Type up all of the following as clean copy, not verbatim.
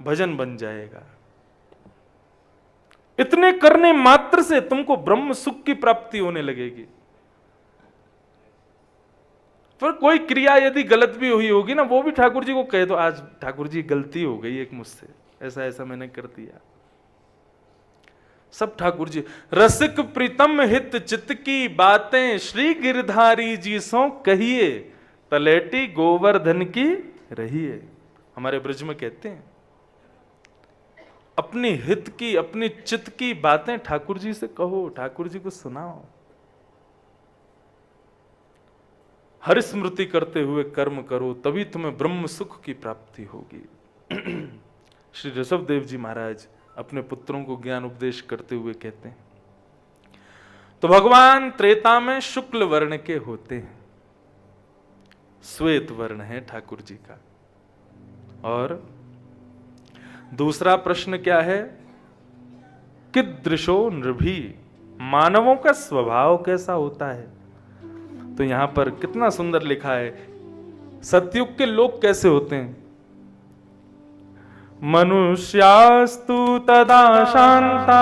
भजन बन जाएगा। इतने करने मात्र से तुमको ब्रह्म सुख की प्राप्ति होने लगेगी। पर कोई क्रिया यदि गलत भी हुई होगी ना, वो भी ठाकुर जी को कह दो, आज ठाकुर जी गलती हो गई एक मुझसे, ऐसा ऐसा मैंने कर दिया। सब ठाकुर जी। रसिक प्रीतम हित चित्त की बातें श्री गिरधारी जी सो कहिए, तलेटी गोवर्धन की रहिए। हमारे ब्रज में कहते हैं अपनी हित की, अपनी चित्त की बातें ठाकुर जी से कहो, ठाकुर जी को सुनाओ। हरि स्मृति करते हुए कर्म करो, तभी तुम्हें ब्रह्म सुख की प्राप्ति होगी। श्री ऋषभदेव जी महाराज अपने पुत्रों को ज्ञान उपदेश करते हुए कहते हैं, तो भगवान त्रेता में शुक्ल वर्ण के होते हैं, श्वेत वर्ण है ठाकुर जी का। और दूसरा प्रश्न क्या है, किदृशो नृभी, मानवों का स्वभाव कैसा होता है। तो यहां पर कितना सुंदर लिखा है, सतयुग के लोग कैसे होते हैं। मनुष्यास्तु तदा शांता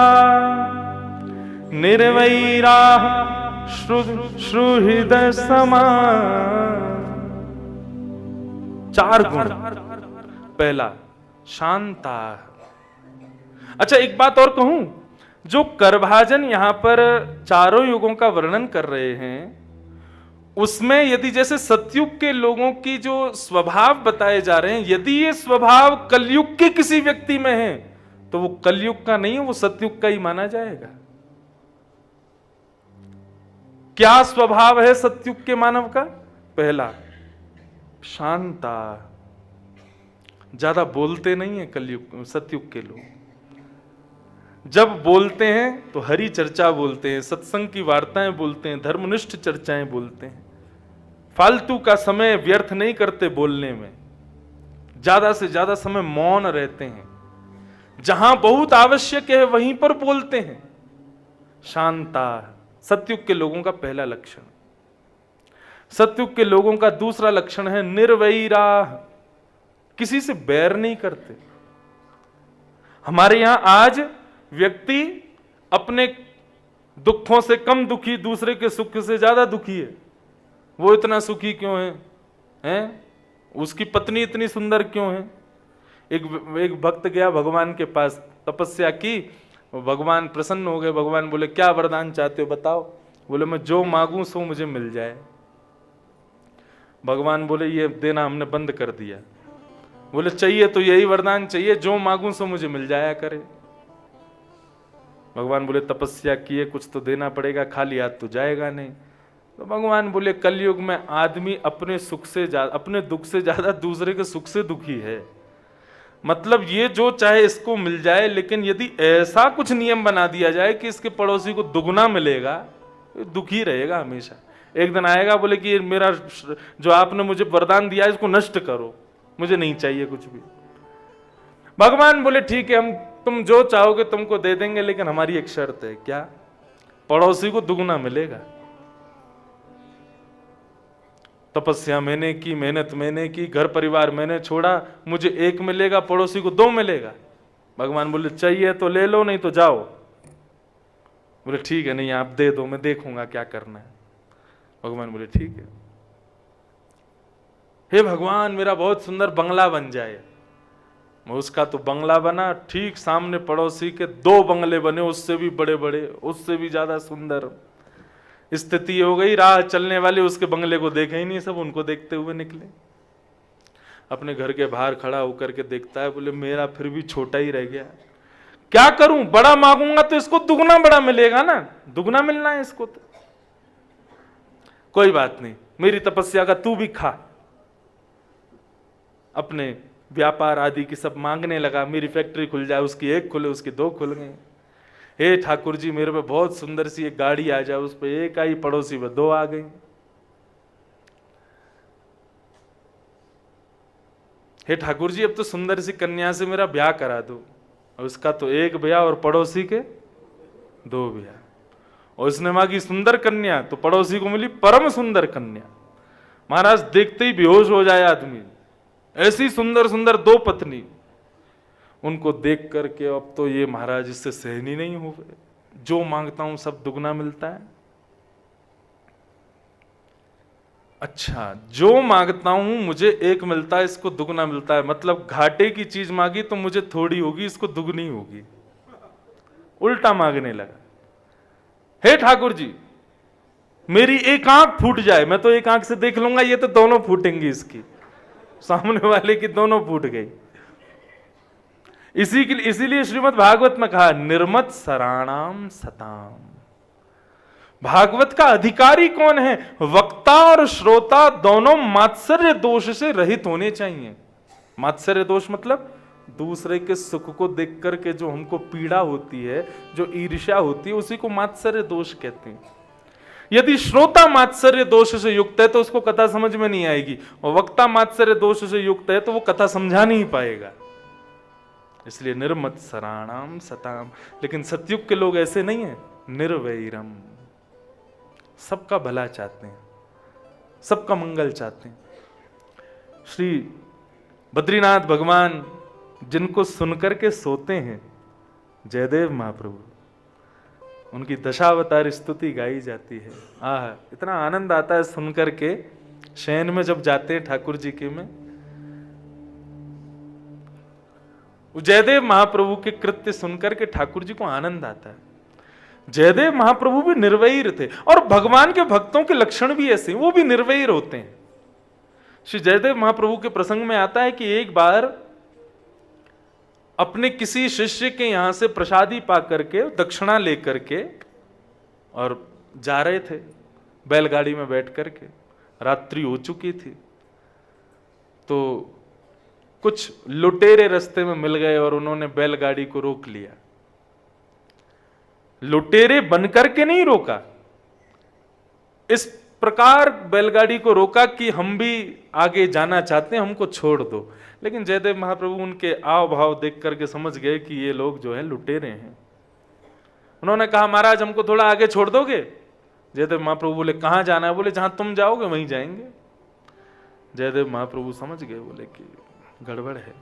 निर्वैरा श्रुहृदय समा। चार गुण। पहला शांता। अच्छा एक बात और कहूं, जो करभाजन यहां पर चारों युगों का वर्णन कर रहे हैं, उसमें यदि जैसे सतयुग के लोगों की जो स्वभाव बताए जा रहे हैं, यदि ये स्वभाव कलयुग के किसी व्यक्ति में है तो वो कलयुग का नहीं है, वो सतयुग का ही माना जाएगा। क्या स्वभाव है सतयुग के मानव का। पहला शांता, ज्यादा बोलते नहीं है कलयुग सतयुग के लोग। जब बोलते हैं तो हरि चर्चा बोलते हैं, सत्संग की वार्ताएं बोलते हैं, धर्मनिष्ठ चर्चाएं बोलते हैं, फालतू का समय व्यर्थ नहीं करते बोलने में, ज्यादा से ज्यादा समय मौन रहते हैं, जहां बहुत आवश्यक है वहीं पर बोलते हैं। शांता सतयुग के लोगों का पहला लक्षण। सतयुग के लोगों का दूसरा लक्षण है निर्वैरा, किसी से बैर नहीं करते। हमारे यहां आज व्यक्ति अपने दुखों से कम दुखी, दूसरे के सुख से ज्यादा दुखी है। वो इतना सुखी क्यों है, हैं? उसकी पत्नी इतनी सुंदर क्यों है। एक भक्त गया भगवान के पास, तपस्या की, भगवान प्रसन्न हो गए। भगवान बोले क्या वरदान चाहते हो बताओ। बोले मैं जो मांगू सो मुझे मिल जाए। भगवान बोले ये देना हमने बंद कर दिया। बोले चाहिए तो यही वरदान चाहिए, जो मांगू सो मुझे मिल जाया करे। भगवान बोले तपस्या किए, कुछ तो देना पड़ेगा, खाली हाथ तो जाएगा नहीं। तो भगवान बोले कलयुग में आदमी अपने सुख से ज्यादा, अपने दुख से ज्यादा दूसरे के सुख से दुखी है। मतलब ये जो चाहे इसको मिल जाए, लेकिन यदि ऐसा कुछ नियम बना दिया जाए कि इसके पड़ोसी को दुगना मिलेगा, दुखी रहेगा हमेशा। एक दिन आएगा बोले कि मेरा जो आपने मुझे वरदान दिया इसको नष्ट करो, मुझे नहीं चाहिए कुछ भी। भगवान बोले ठीक है, हम तुम जो चाहोगे तुमको दे देंगे, लेकिन हमारी एक शर्त है। क्या। पड़ोसी को दुगना मिलेगा। तपस्या मैंने की, मेहनत मैंने की, घर परिवार मैंने छोड़ा, मुझे एक मिलेगा, पड़ोसी को दो मिलेगा। भगवान बोले चाहिए तो ले लो, नहीं तो जाओ। बोले ठीक है, नहीं आप दे दो, मैं देखूंगा क्या करना है। भगवान बोले ठीक है। हे भगवान मेरा बहुत सुंदर बंगला बन जाए। उसका तो बंगला बना, ठीक सामने पड़ोसी के दो बंगले बने, उससे भी बड़े बड़े, उससे भी ज्यादा सुंदर। स्थिति हो गई, राह चलने वाले उसके बंगले को देखे ही नहीं, सब उनको देखते हुए निकले। अपने घर के बाहर खड़ा होकर के देखता है, बोले मेरा फिर भी छोटा ही रह गया, क्या करूं। बड़ा मांगूंगा तो इसको दुगना बड़ा मिलेगा ना, दुगना मिलना है इसको तो। कोई बात नहीं, मेरी तपस्या का तू भी खा। अपने व्यापार आदि की सब मांगने लगा, मेरी फैक्ट्री खुल जाए, उसकी एक खुले, उसकी दो खुल गई। हे ठाकुर जी मेरे पे बहुत सुंदर सी एक गाड़ी आ जाए, उस पे एक आई, पड़ोसी पे दो आ गई। हे ठाकुर जी अब तो सुंदर सी कन्या से मेरा ब्याह करा दो। और उसका तो एक ब्याह और पड़ोसी के दो ब्याह। और उसने मांगी सुंदर कन्या, तो पड़ोसी को मिली परम सुंदर कन्या। महाराज देखते ही बेहोश हो जाए आदमी, ऐसी सुंदर सुंदर दो पत्नी। उनको देख करके अब तो ये महाराज इससे सहनी नहीं हो, जो मांगता हूं सब दुगना मिलता है। अच्छा, जो मांगता हूं मुझे एक मिलता है, इसको दुगना मिलता है, मतलब घाटे की चीज मांगी तो मुझे थोड़ी होगी, इसको दुगनी होगी। उल्टा मांगने लगा, हे ठाकुर जी मेरी एक आंख फूट जाए, मैं तो एक आंख से देख लूंगा, ये तो दोनों फूटेंगी, इसकी सामने वाले की दोनों फूट गई। इसीलिए श्रीमद् भागवत में कहा निर्मत सराणाम सताम। भागवत का अधिकारी कौन है? वक्ता और श्रोता दोनों मात्सर्य दोष से रहित होने चाहिए। मात्सर्य दोष मतलब दूसरे के सुख को देख करके जो हमको पीड़ा होती है, जो ईर्ष्या होती है, उसी को मात्सर्य दोष कहते हैं। यदि श्रोता मात्सर्य दोष से युक्त है तो उसको कथा समझ में नहीं आएगी, और वक्ता मात्सर्य दोष से युक्त है तो वो कथा समझा नहीं पाएगा। इसलिए निर्मत सराणाम सताम। लेकिन सतयुग के लोग ऐसे नहीं है, निर्वैरम, सबका भला चाहते हैं, सबका मंगल चाहते हैं। श्री बद्रीनाथ भगवान जिनको सुनकर के सोते हैं, जयदेव महाप्रभु, उनकी दशावतार स्तुति गाई जाती है। आह, इतना आनंद आता है सुनकर के। शयन में जब जाते हैं ठाकुर जी के में, जयदेव महाप्रभु के कृत्य सुनकर के ठाकुर जी को आनंद आता है। जयदेव महाप्रभु भी निर्वैर थे, और भगवान के भक्तों के लक्षण भी ऐसे, वो भी निर्वैर होते हैं। श्री जयदेव महाप्रभु के प्रसंग में आता है कि एक बार अपने किसी शिष्य के यहां से प्रसादी पा करके, दक्षिणा लेकर के, और जा रहे थे बैलगाड़ी में बैठ करके, रात्रि हो चुकी थी, तो कुछ लुटेरे रास्ते में मिल गए और उन्होंने बैलगाड़ी को रोक लिया। लुटेरे बनकर के नहीं रोका, इस प्रकार बैलगाड़ी को रोका कि हम भी आगे जाना चाहते हैं, हमको छोड़ दो। लेकिन जयदेव महाप्रभु उनके आव भाव देख करके समझ गए कि ये लोग जो है लुटेरे हैं। उन्होंने कहा महाराज हमको थोड़ा आगे छोड़ दोगे? जयदेव महाप्रभु बोले कहां जाना है? बोले जहां तुम जाओगे वहीं जाएंगे। जयदेव महाप्रभु समझ गए, बोले कि गड़बड़ है।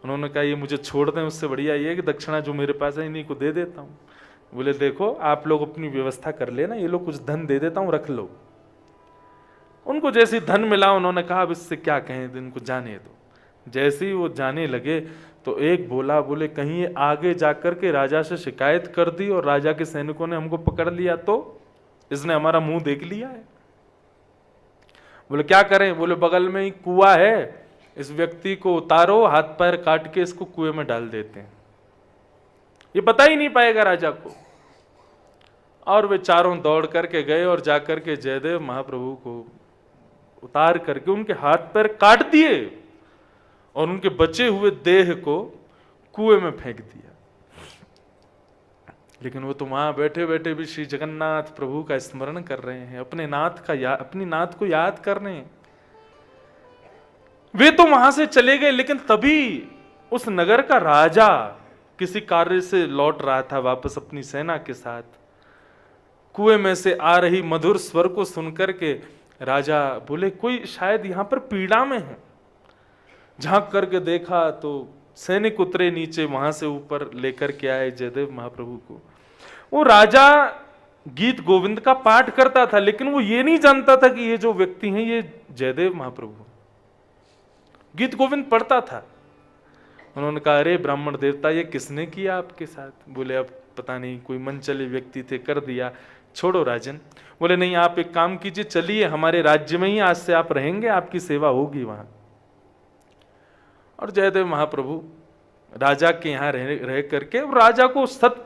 उन्होंने कहा ये मुझे छोड़ दें, उससे बढ़िया ये है कि दक्षिणा जो मेरे पास है इन्हीं को दे देता हूं। बोले देखो आप लोग अपनी व्यवस्था कर लेना, ये लोग कुछ धन दे देता हूं, रख लो। उनको जैसे धन मिला उन्होंने कहा अब इससे क्या कहें, इनको जाने दो। जैसे ही वो जाने लगे तो एक बोला, बोले कहीं आगे जाकर के राजा से शिकायत कर दी और राजा के सैनिकों ने हमको पकड़ लिया तो इसने हमारा मुंह देख लिया है। बोले क्या करें? बोले बगल में ही कुआं है, इस व्यक्ति को उतारो, हाथ पैर काट के इसको कुएं में डाल देते हैं, ये पता ही नहीं पाएगा राजा को। और वे चारों दौड़ करके गए और जाकर के जयदेव महाप्रभु को उतार करके उनके हाथ पैर काट दिए और उनके बचे हुए देह को कुएं में फेंक दिया। लेकिन वो तो वहां बैठे बैठे भी श्री जगन्नाथ प्रभु का स्मरण कर रहे हैं, अपने नाथ का अपनी नाथ को याद कर रहे हैं। वे तो वहां से चले गए, लेकिन तभी उस नगर का राजा किसी कार्य से लौट रहा था वापस अपनी सेना के साथ। कुएं में से आ रही मधुर स्वर को सुनकर के राजा बोले कोई शायद यहां पर पीड़ा में है। झांक करके देखा तो सैनिक उतरे नीचे, वहां से ऊपर लेकर के आए जयदेव महाप्रभु को। वो राजा गीत गोविंद का पाठ करता था, लेकिन वो ये नहीं जानता था कि ये जो व्यक्ति हैं ये जयदेव महाप्रभु। गीत गोविंद पढ़ता था। उन्होंने कहा अरे ब्राह्मण देवता ये किसने किया आपके साथ? बोले अब पता नहीं कोई मनचले व्यक्ति थे, कर दिया, छोड़ो राजन। बोले नहीं आप एक काम कीजिए, चलिए हमारे राज्य में ही आज से आप रहेंगे, आपकी सेवा होगी वहां। और जयदेव महाप्रभु राजा के यहाँ रह करके राजा को सत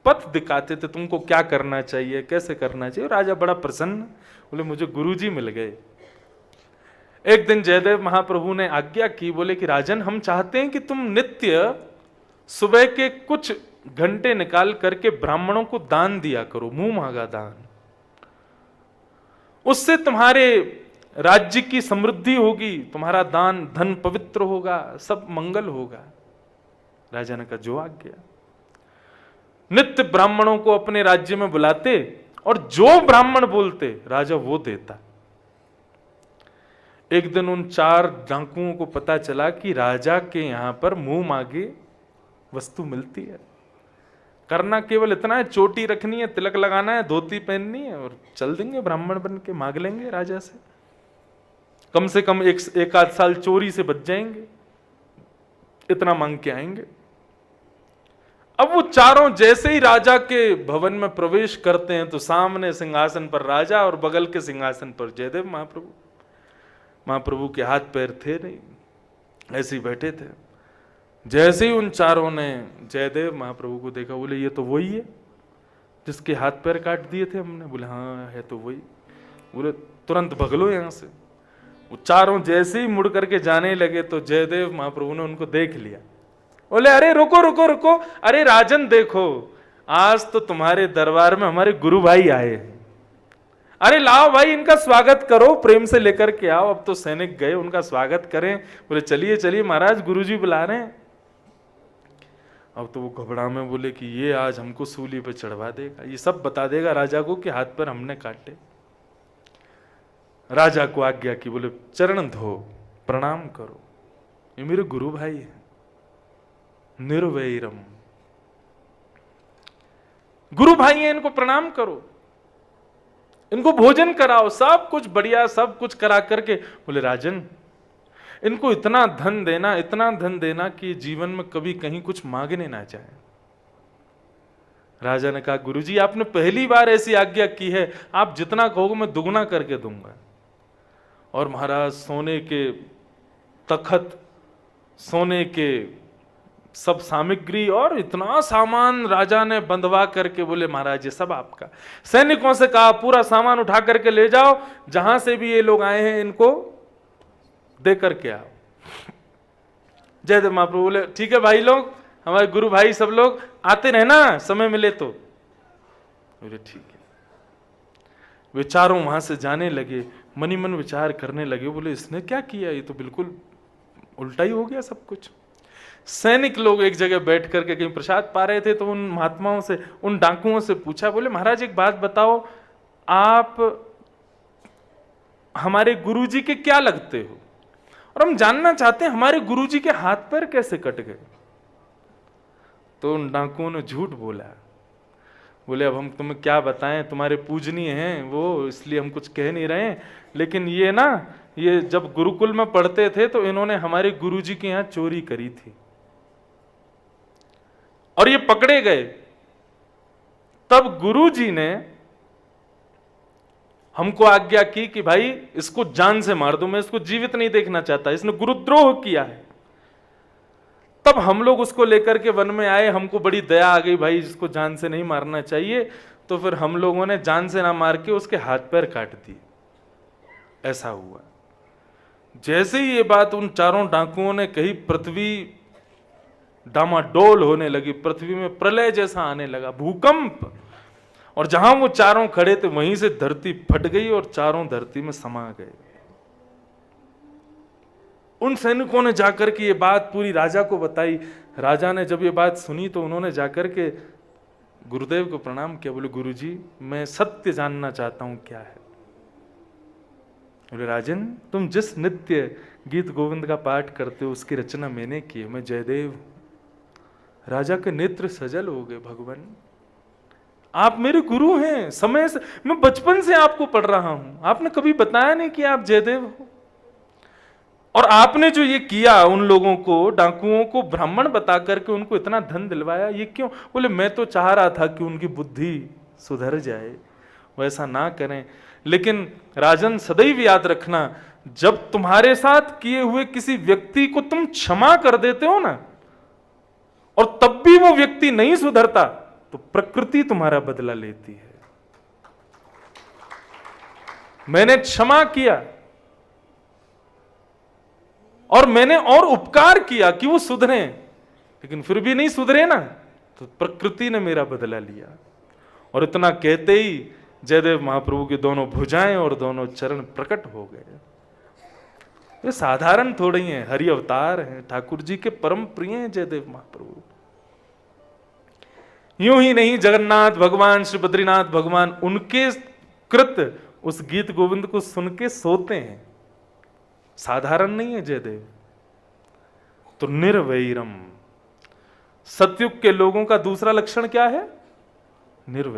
पथ दिखाते थे, तुमको क्या करना चाहिए, कैसे करना चाहिए। राजा बड़ा प्रसन्न, बोले मुझे गुरुजी मिल गए। एक दिन जयदेव महाप्रभु ने आज्ञा की, बोले कि राजन हम चाहते हैं कि तुम नित्य सुबह के कुछ घंटे निकाल करके ब्राह्मणों को दान दिया करो, मुंह मांगा दान। उससे तुम्हारे राज्य की समृद्धि होगी, तुम्हारा दान धन पवित्र होगा, सब मंगल होगा। राजा ने कहा जो आज्ञा। नित्य ब्राह्मणों को अपने राज्य में बुलाते और जो ब्राह्मण बोलते राजा वो देता। एक दिन उन 4 डाकुओं को पता चला कि राजा के यहां पर मुंह मांगे वस्तु मिलती है। करना केवल इतना है, चोटी रखनी है, तिलक लगाना है, धोती पहननी है और चल देंगे ब्राह्मण बन के, मांग लेंगे राजा से। कम से कम एक आध साल चोरी से बच जाएंगे, इतना मांग के आएंगे। अब वो चारों जैसे ही राजा के भवन में प्रवेश करते हैं तो सामने सिंहासन पर राजा और बगल के सिंहासन पर जयदेव महाप्रभु। महाप्रभु के हाथ पैर थे नहीं, ऐसे ही बैठे थे। जैसे ही उन चारों ने जयदेव महाप्रभु को देखा, बोले ये तो वही है जिसके हाथ पैर काट दिए थे हमने। बोले हाँ है तो वही। बोले तुरंत भग लो यहां से। वो चारों जैसे ही मुड़ करके जाने लगे तो जयदेव महाप्रभु ने उनको देख लिया। बोले अरे रुको रुको रुको, अरे राजन देखो, आज तो तुम्हारे दरबार में हमारे गुरु भाई आए हैं। अरे लाओ भाई इनका स्वागत करो, प्रेम से लेकर के आओ। अब तो सैनिक गए, उनका स्वागत करें। बोले चलिए चलिए महाराज, गुरुजी बुला रहे हैं। अब तो वो घबरा में बोले कि ये आज हमको सूली पे चढ़वा देगा, ये सब बता देगा राजा को कि हाथ पर हमने काटे। राजा को आज्ञा की, बोले चरण धो, प्रणाम करो, ये मेरे गुरु भाई है, निर्वैरम, गुरु भाई है, इनको प्रणाम करो, इनको भोजन कराओ, सब कुछ बढ़िया, सब कुछ करा करके। बोले राजन इनको इतना धन देना, इतना धन देना कि जीवन में कभी कहीं कुछ मांगने ना चाहे। राजा ने कहा गुरुजी आपने पहली बार ऐसी आज्ञा की है, आप जितना कहोगे मैं दुगना करके दूंगा। और महाराज सोने के तखत, सोने के सब सामग्री और इतना सामान राजा ने बंधवा करके बोले महाराज ये सब आपका। सैनिकों से कहा पूरा सामान उठा करके ले जाओ, जहां से भी ये लोग आए हैं इनको दे करके आओ। जयदेव महाप्रभु बोले ठीक है भाई लोग, हमारे गुरु भाई सब लोग आते रहना समय मिले तो। बोले ठीक है। वे चारों वहां से जाने लगे, मनी मन विचार करने लगे। बोले इसने क्या किया, ये तो बिल्कुल उल्टा ही हो गया सब कुछ। सैनिक लोग एक जगह बैठ करके कहीं प्रसाद पा रहे थे तो उन महात्माओं से, उन डाकुओं से पूछा, बोले महाराज एक बात बताओ, आप हमारे गुरुजी के क्या लगते हो, और हम जानना चाहते हैं हमारे गुरुजी के हाथ पैर कैसे कट गए। तो उन डाकुओं ने झूठ बोला। बोले अब हम तुम्हें क्या बताएं, तुम्हारे पूजनीय हैं वो, इसलिए हम कुछ कह नहीं रहे, लेकिन ये ना, ये जब गुरुकुल में पढ़ते थे तो इन्होंने हमारे गुरुजी के यहां चोरी करी थी और ये पकड़े गए। तब गुरुजी ने हमको आज्ञा की कि भाई इसको जान से मार दो, मैं इसको जीवित नहीं देखना चाहता, इसने गुरुद्रोह किया है। तब हम लोग उसको लेकर के वन में आए, हमको बड़ी दया आ गई, भाई इसको जान से नहीं मारना चाहिए। तो फिर हम लोगों ने जान से ना मार के उसके हाथ पैर काट दिए। ऐसा हुआ। जैसे ही ये बात उन चारों डाकुओं ने कही, पृथ्वी डामाडोल होने लगी, पृथ्वी में प्रलय जैसा आने लगा, भूकंप। और जहां वो चारों खड़े थे वहीं से धरती फट गई और चारों धरती में समा गए। उन सैनिकों ने जाकर के ये बात पूरी राजा को बताई। राजा ने जब ये बात सुनी तो उन्होंने जाकर के गुरुदेव को प्रणाम किया। बोले गुरुजी मैं सत्य जानना चाहता हूं क्या है। बोले राजन तुम जिस नित्य गीत गोविंद का पाठ करते हो उसकी रचना मैंने की है, मैं जयदेव हूं। राजा के नेत्र सजल हो गए, भगवान आप मेरे गुरु हैं, समय से मैं बचपन से आपको पढ़ रहा हूं, आपने कभी बताया नहीं कि आप जयदेव हो। और आपने जो ये किया उन लोगों को, डाकुओं को ब्राह्मण बता करके उनको इतना धन दिलवाया, ये क्यों? बोले मैं तो चाह रहा था कि उनकी बुद्धि सुधर जाए, वैसा ना करें। लेकिन राजन सदैव याद रखना, जब तुम्हारे साथ किए हुए किसी व्यक्ति को तुम क्षमा कर देते हो ना, और तब भी वो व्यक्ति नहीं सुधरता, तो प्रकृति तुम्हारा बदला लेती है। मैंने क्षमा किया और मैंने और उपकार किया कि वो सुधरे, लेकिन फिर भी नहीं सुधरे ना, तो प्रकृति ने मेरा बदला लिया। और इतना कहते ही जयदेव महाप्रभु की दोनों भुजाएं और दोनों चरण प्रकट हो गए। ये साधारण थोड़ी हैं, हरि अवतार हैं, ठाकुर जी के परम प्रिय हैं जयदेव महाप्रभु। यूं ही नहीं, जगन्नाथ भगवान, श्री बद्रीनाथ भगवान, उनके कृत उस गीत गोविंद को सुन के सोते हैं। साधारण नहीं है जयदेव। तो निर्वैरम, सतयुग के लोगों का दूसरा लक्षण क्या है? निर्वैर।